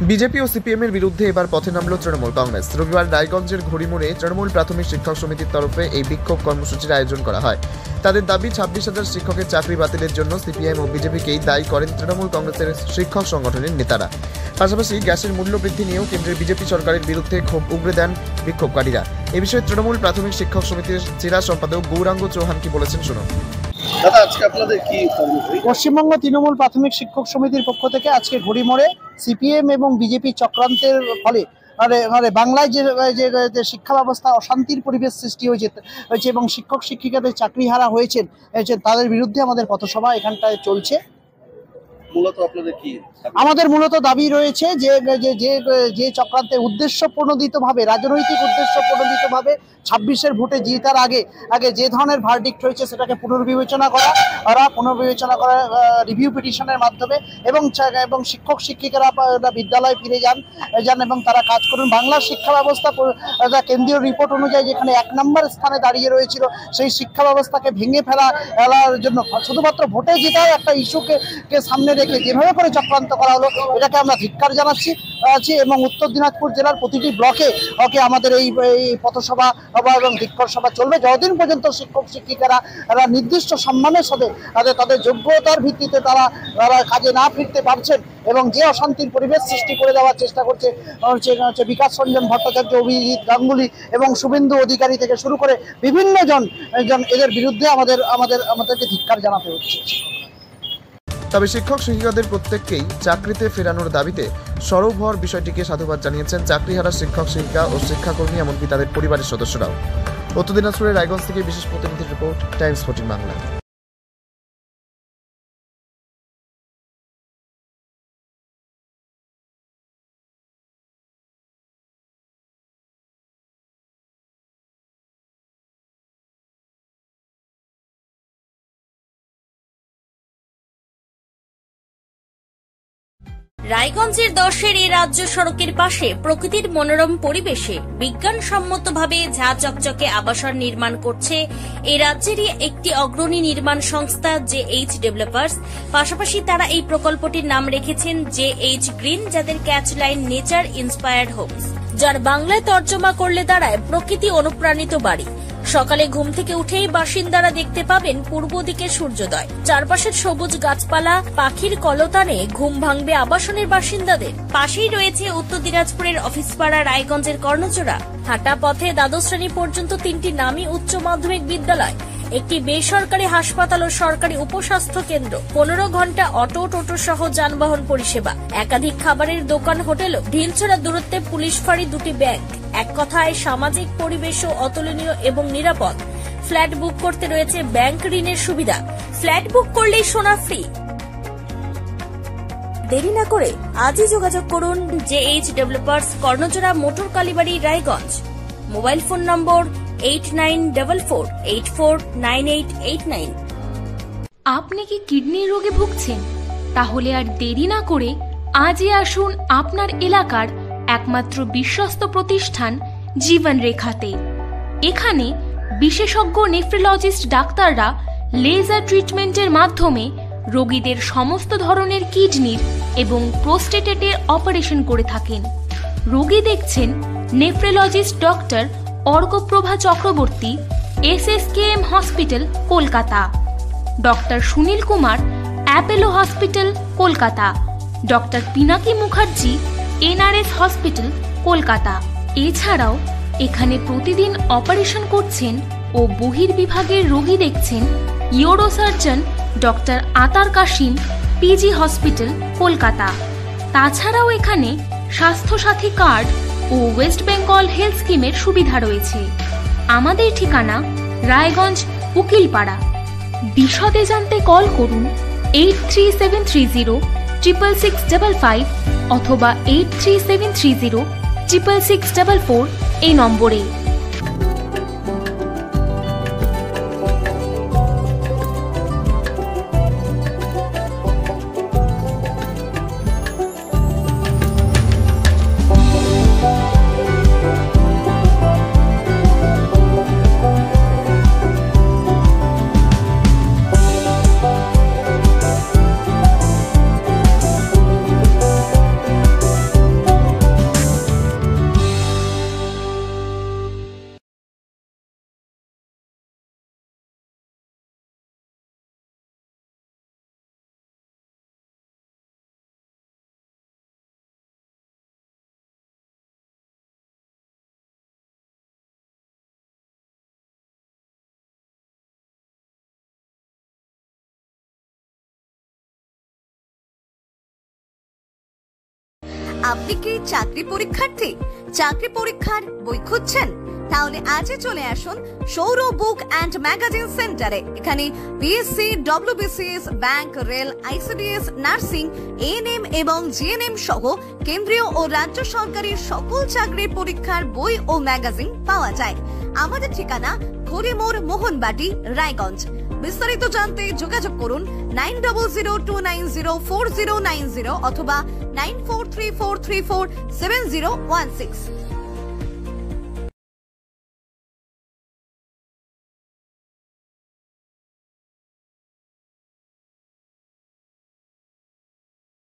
BJP ও CPM এর বিরুদ্ধে এবার পথে নামল তৃণমূল কংগ্রেস। রবিবার রায়গঞ্জের ঘড়িমোড়ে তৃণমূল প্রাথমিক শিক্ষক সমিতির তরফে এই বিক্ষোভ কর্মসূচির আয়োজন করা হয়। তাদের দাবি 26,000 শিক্ষকের চাকরি বাতিলের জন্য সিপিএম ও বিজেপিকেই দায়ী করেন তৃণমূল কংগ্রেসের শিক্ষক সংগঠনের নেতারা। পাশাপাশি গ্যাসের মূল্য বৃদ্ধি নিয়েও কেন্দ্রের বিজেপি সরকারের বিরুদ্ধে ক্ষোভ উগরে দেন বিক্ষোভকারীরা। এ বিষয়ে তৃণমূল প্রাথমিক শিক্ষক সমিতির জেলা সম্পাদক গৌরাঙ্গ চৌহান কি বলেছেন শুনুন। পশ্চিমবঙ্গ তৃণমূল প্রাথমিক শিক্ষক সমিতির পক্ষ থেকে আজকে ঘড়িমোড়ে সিপিএম এবং বিজেপি চক্রান্তের ফলে বাংলায় যে শিক্ষা ব্যবস্থা অশান্তির পরিবেশ সৃষ্টি হয়েছে এবং শিক্ষক শিক্ষিকাদের চাকরি হারা হয়েছেন তাদের বিরুদ্ধে আমাদের পথসভা এখানটায় চলছে। আমাদের মূলত দাবি রয়েছে যে চক্রান্তের উদ্দেশ্য প্রণোদিতভাবে, রাজনৈতিক উদ্দেশ্য প্রণোদিতভাবে 26-এর ভোটে জেতার আগে যে ধরনের ভার্ডিক্ট হয়েছে সেটাকে পুনর্বিবেচনা করা রিভিউ পিটিশনের মাধ্যমে এবং শিক্ষক শিক্ষিকারা বিদ্যালয়ে ফিরে যান এবং তারা কাজ করুন। বাংলার শিক্ষা ব্যবস্থা কেন্দ্রীয় রিপোর্ট অনুযায়ী যেখানে 1 নম্বর স্থানে দাঁড়িয়ে রয়েছিল, সেই শিক্ষা ব্যবস্থাকে ভেঙে ফেলার জন্য শুধুমাত্র ভোটে জেতার একটা ইস্যুকে সামনে রেখে যেভাবে করে চক্রান্ত করা হলো, এটাকে আমরা ধিক্কার জানাচ্ছি এবং উত্তর দিনাজপুর জেলার প্রতিটি ব্লকে আমাদের এই পথসভা এবং ধিক্কার সভা চলবে যতদিন পর্যন্ত শিক্ষক শিক্ষিকারা নির্দিষ্ট সম্মানের সাথে তাদের যোগ্যতার ভিত্তিতে তারা কাজে না ফিরতে পারছেন এবং যে অশান্তির পরিবেশ সৃষ্টি করে দেওয়ার চেষ্টা করছে বিকাশ রঞ্জন ভট্টাচার্য, অভিজিৎ গাঙ্গুলি এবং শুভেন্দু অধিকারী থেকে শুরু করে বিভিন্ন জন এদের বিরুদ্ধে আমাদেরকে ধিক্কার জানাতে হচ্ছে। তবে শিক্ষক শিক্ষিকাদের প্রত্যেককেই চাকরিতে ফেরানোর দাবিতে সরব হওয়ার বিষয়টিকে সাধুবাদ জানিয়েছেন চাকরিহারা শিক্ষক শিক্ষিকা ও শিক্ষাকর্মী, এমনকি তাদের পরিবারের সদস্যরাও। উত্তর দিনাজপুরের রায়গঞ্জ থেকে বিশেষ প্রতিনিধির রিপোর্ট, টাইমস 14 বাংলা। রায়গঞ্জের 10-এর এই রাজ্য সড়কের পাশে প্রকৃতির মনোরম পরিবেশে বিজ্ঞানসম্মতভাবে ঝা চকচকে আবাসন নির্মাণ করছে এই রাজ্যেরই একটি অগ্রণী নির্মাণ সংস্থা JH ডেভেলপার্স। পাশাপাশি তারা এই প্রকল্পটির নাম রেখেছেন JH গ্রিন, যাদের ক্যাচলাইন নেচার ইন্সপায়ার্ড হোমস, যার বাংলায় তর্জমা করলে দাঁড়ায় প্রকৃতি অনুপ্রাণিত বাড়ি। সকালে ঘুম থেকে উঠেই বাসিন্দারা দেখতে পাবেন পূর্ব দিকে সূর্যোদয়, চারপাশের সবুজ গাছপালা, পাখির কলতানে ঘুম ভাঙবে আবাসনের বাসিন্দাদের। পাশেই রয়েছে উত্তর দিনাজপুরের অফিসপাড়া রায়গঞ্জের কর্ণজোড়া। হাঁটা পথে দ্বাদশ শ্রেণী পর্যন্ত 3টি নামী উচ্চ মাধ্যমিক বিদ্যালয়, একটি বেসরকারি হাসপাতাল ও সরকারি উপস্বাস্থ্য কেন্দ্র, 15 ঘন্টা অটো টোটো সহ যানবাহন পরিষেবা, একাধিক খাবারের দোকান, হোটেল, ঢিলছড়া দূরত্বে পুলিশ ফাঁড়ি, 2টি ব্যাংক। এক কথায় সামাজিক পরিবেশও অতুলনীয় এবং নিরাপদ। ফ্ল্যাট বুক করতে রয়েছে ব্যাংক ঋণের সুবিধা, ফ্ল্যাট বুক করলেই সোনা ফ্রি। দেরি না করে আজই যোগাযোগ করুন JH developers, Karnajora, motor Kalibari, Raiganj. Mobile phone number 8944849889। আপনি কি কিডনি রোগে ভুগছেন? তাহলে আর দেরি না করে আজই আসুন আপনার এলাকার একমাত্র বিশ্বস্ত প্রতিষ্ঠান জীবন রেখাতে। এখানে বিশেষজ্ঞ নেফ্রোলজিস্ট ডাক্তাররা লেজার ট্রিটমেন্টের মাধ্যমে রোগীদের সমস্ত ধরনের কিডনির এবং প্রোস্টেটের অপারেশন করে থাকেন। রোগী দেখছেন nephrologist doctor Arkaprava Chakraborty, SSKM hospital, Kolkata; doctor Sunil Kumar, Apollo hospital, Kolkata; doctor Pinaki Mukherjee, NRS hospital, Kolkata. এছাড়াও এখানে প্রতিদিন অপারেশন করছেন ও বহির্বিভাগের রোগী দেখছেন ইউরোসার্জন ডক্টর আতার কাশিম, PG হসপিটাল, কলকাতা। তাছাড়াও এখানে স্বাস্থ্যসাথী কার্ড ও ওয়েস্ট বেঙ্গল হেলথ স্কিমের সুবিধা রয়েছে। আমাদের ঠিকানা রায়গঞ্জ, উকিলপাড়া। বিশদে জানতে কল করুন 8373066655 অথবা 8373066644 এই নম্বরে। আপনি কি চাকরি পরীক্ষার্থী? চাকরি পরীক্ষার বই খুঁজছেন? তাহলে আজই চলে আসুন সৌরভ বুক অ্যান্ড ম্যাগাজিন সেন্টারে। এখানে BSc, WBCS, bank, rail, ICDS, nursing, ANM এবং জিএনএম সহ কেন্দ্রীয় ও রাজ্য সরকারের সকল চাকরির পরীক্ষার বই ও ম্যাগাজিন পাওয়া যায়। আমাদের ঠিকানা খড়িমোড়, মোহনবাটি, রায়গঞ্জ। বিস্তারিত জানতে যোগাযোগ করুন 9002904090 অথবা 9434347016।